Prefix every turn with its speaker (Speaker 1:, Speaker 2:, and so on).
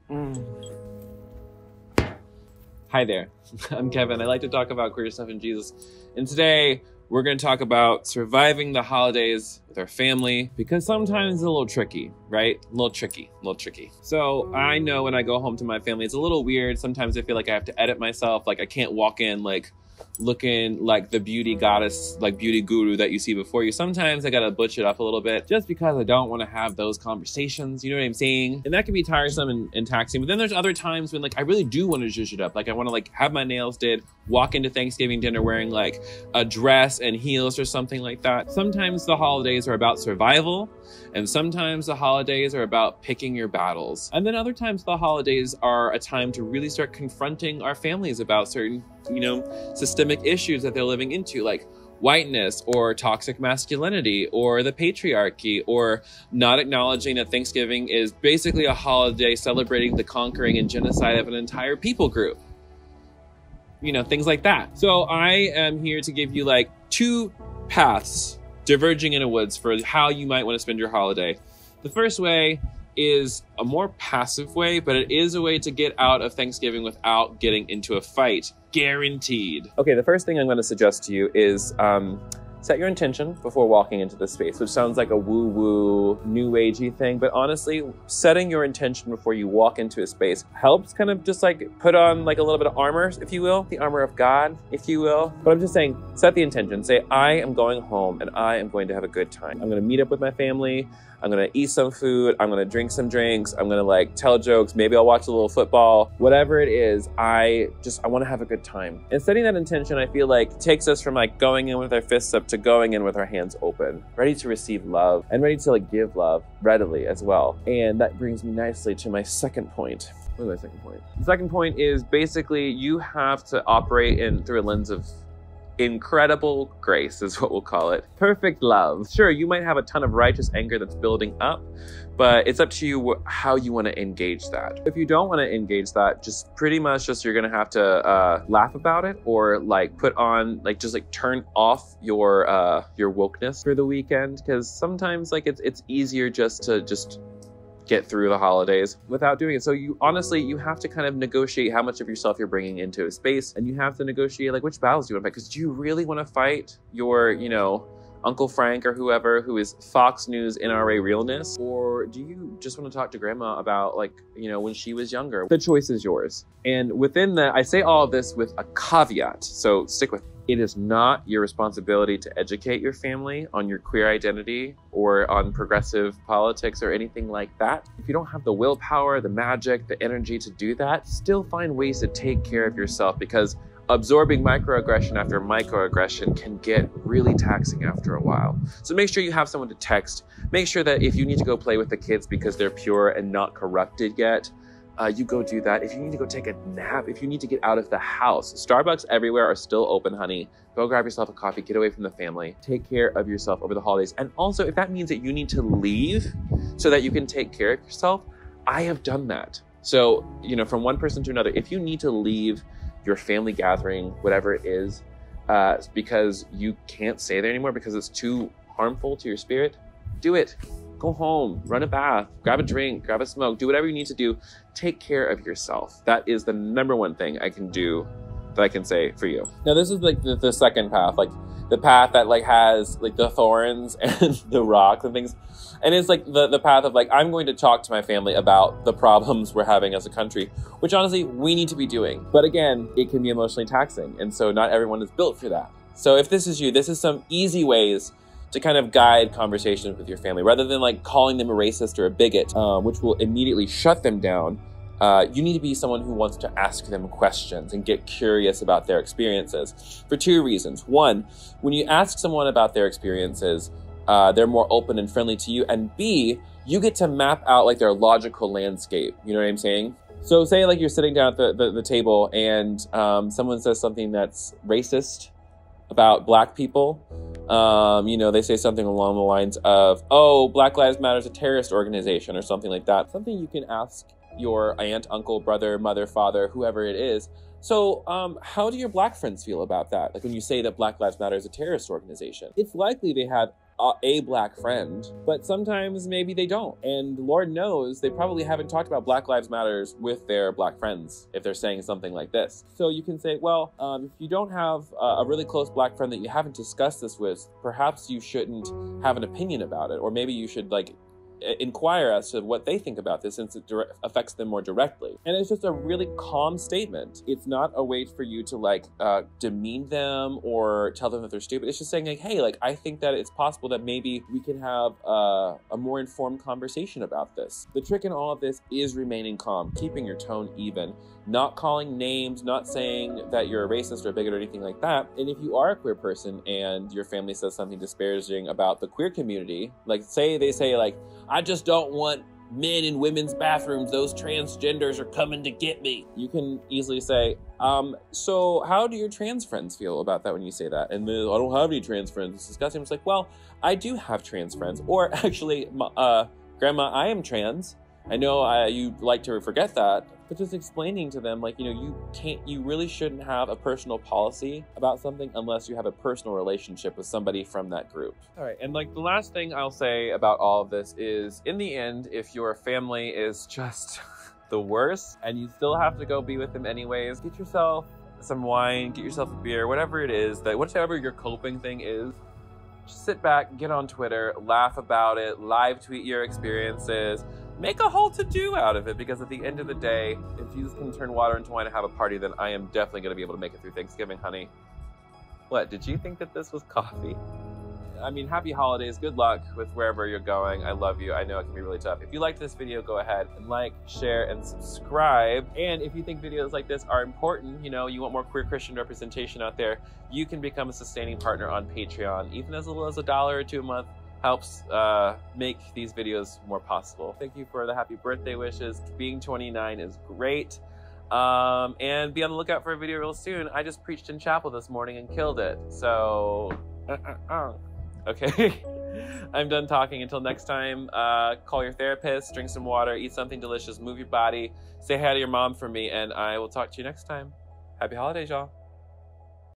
Speaker 1: Mm. Hi there, I'm Kevin. I like to talk about queer stuff and Jesus. And today we're going to talk about surviving the holidays with our family, because sometimes it's a little tricky, right? A little tricky. So I know when I go home to my family, it's a little weird. Sometimes I feel like I have to edit myself. Like I can't walk in like looking like the beauty goddess, like beauty guru that you see before you. Sometimes I gotta butch it up a little bit just because I don't want to have those conversations, you know what I'm saying? And that can be tiresome and taxing. But then there's other times when like I really do want to zhuzh it up. Like I want to like have my nails did, walk into Thanksgiving dinner wearing like a dress and heels or something like that. Sometimes the holidays are about survival, and sometimes the holidays are about picking your battles. And then other times the holidays are a time to really start confronting our families about certain, you know, systemic issues that they're living into, like whiteness or toxic masculinity or the patriarchy, or not acknowledging that Thanksgiving is basically a holiday celebrating the conquering and genocide of an entire people group. You know, things like that. So I am here to give you like two paths diverging in the woods for how you might want to spend your holiday. The first way is a more passive way, but it is a way to get out of Thanksgiving without getting into a fight. Guaranteed. Okay, the first thing I'm going to suggest to you is set your intention before walking into the space, which sounds like a woo-woo, new agey thing, but honestly, setting your intention before you walk into a space helps kind of just like put on like a little bit of armor, if you will, the armor of God, if you will. But I'm just saying, set the intention. Say, I am going home and I am going to have a good time. I'm going to meet up with my family. I'm gonna eat some food, I'm gonna drink some drinks, I'm gonna like tell jokes, maybe I'll watch a little football, whatever it is, I wanna have a good time. And setting that intention, I feel like takes us from like going in with our fists up to going in with our hands open, ready to receive love and ready to like give love readily as well. And that brings me nicely to my second point. What is my second point? The second point is basically you have to operate through a lens of incredible grace is what we'll call it. Perfect love. Sure, you might have a ton of righteous anger that's building up, but it's up to you how you want to engage that. If you don't want to engage that, just pretty much just you're gonna have to laugh about it, or like put on like just like turn off your wokeness for the weekend, because sometimes like it's easier just to get through the holidays without doing it. So you honestly, you have to kind of negotiate how much of yourself you're bringing into a space, and you have to negotiate like which battles do you want to fight, because do you really want to fight your, you know, Uncle Frank or whoever who is Fox News NRA realness, or do you just want to talk to grandma about like, you know, when she was younger? The choice is yours. And within that, I say all of this with a caveat, so stick with it. It is not your responsibility to educate your family on your queer identity or on progressive politics or anything like that. If you don't have the willpower, the magic, the energy to do that, still find ways to take care of yourself, because absorbing microaggression after microaggression can get really taxing after a while. So make sure you have someone to text. Make sure that if you need to go play with the kids because they're pure and not corrupted yet, you go do that. If you need to go take a nap, if you need to get out of the house, Starbucks everywhere are still open, honey. Go grab yourself a coffee, get away from the family. Take care of yourself over the holidays. And also, if that means that you need to leave so that you can take care of yourself, I have done that. So, you know, from one person to another, if you need to leave your family gathering, whatever it is, because you can't stay there anymore because it's too harmful to your spirit, do it. Go home, run a bath, grab a drink, grab a smoke, do whatever you need to do. Take care of yourself. That is the number one thing I can do, that I can say for you. Now, this is like the second path, like the path that like has like the thorns and the rocks and things. And it's like the path of like, I'm going to talk to my family about the problems we're having as a country, which honestly, we need to be doing. But again, it can be emotionally taxing. And so not everyone is built for that. So if this is you, this is some easy ways to kind of guide conversations with your family, rather than like calling them a racist or a bigot, which will immediately shut them down. You need to be someone who wants to ask them questions and get curious about their experiences for two reasons. One, when you ask someone about their experiences, they're more open and friendly to you. And B, you get to map out like their logical landscape. You know what I'm saying? So say like you're sitting down at the table and someone says something that's racist about Black people. You know, they say something along the lines of, oh, Black Lives Matter is a terrorist organization or something like that. Something you can ask your aunt, uncle, brother, mother, father, whoever it is. So how do your Black friends feel about that? Like when you say that Black Lives Matter is a terrorist organization, it's likely they have a black friend, but sometimes maybe they don't. And Lord knows they probably haven't talked about Black Lives Matters with their black friends if they're saying something like this. So you can say, well, if you don't have a really close black friend that you haven't discussed this with, perhaps you shouldn't have an opinion about it, or maybe you should inquire as to what they think about this, since it affects them more directly. And it's just a really calm statement. It's not a way for you to demean them or tell them that they're stupid. It's just saying hey, I think that it's possible that maybe we can have a more informed conversation about this. The trick in all of this is remaining calm, keeping your tone even, not calling names, not saying that you're a racist or a bigot or anything like that. And if you are a queer person and your family says something disparaging about the queer community, say they say I just don't want men in women's bathrooms, those transgenders are coming to get me. You can easily say, so how do your trans friends feel about that when you say that? And then, I don't have any trans friends. It's disgusting. It's well, I do have trans friends. Or actually, Grandma, I am trans. I know you like to forget that, but just explaining to them, you really shouldn't have a personal policy about something unless you have a personal relationship with somebody from that group. All right, and the last thing I'll say about all of this is, in the end, if your family is just the worst and you still have to go be with them anyways, get yourself some wine, get yourself a beer, whatever it is, whatever your coping thing is. Just sit back, get on Twitter, laugh about it, live tweet your experiences, make a whole to-do out of it, because at the end of the day, if Jesus can turn water into wine and have a party, then I am definitely going to be able to make it through Thanksgiving, honey. What, did you think that this was coffee? I mean, happy holidays, good luck with wherever you're going. I love you. I know it can be really tough. If you liked this video, go ahead and share, and subscribe. And if you think videos like this are important, you want more queer Christian representation out there, you can become a sustaining partner on Patreon. Even as little as $1 or $2 a month helps make these videos more possible. Thank you for the happy birthday wishes. Being 29 is great. And be on the lookout for a video real soon. I just preached in chapel this morning and killed it. So, okay. I'm done talking. Until next time, call your therapist, drink some water, eat something delicious, move your body, say hi to your mom for me, and I will talk to you next time. Happy holidays, y'all.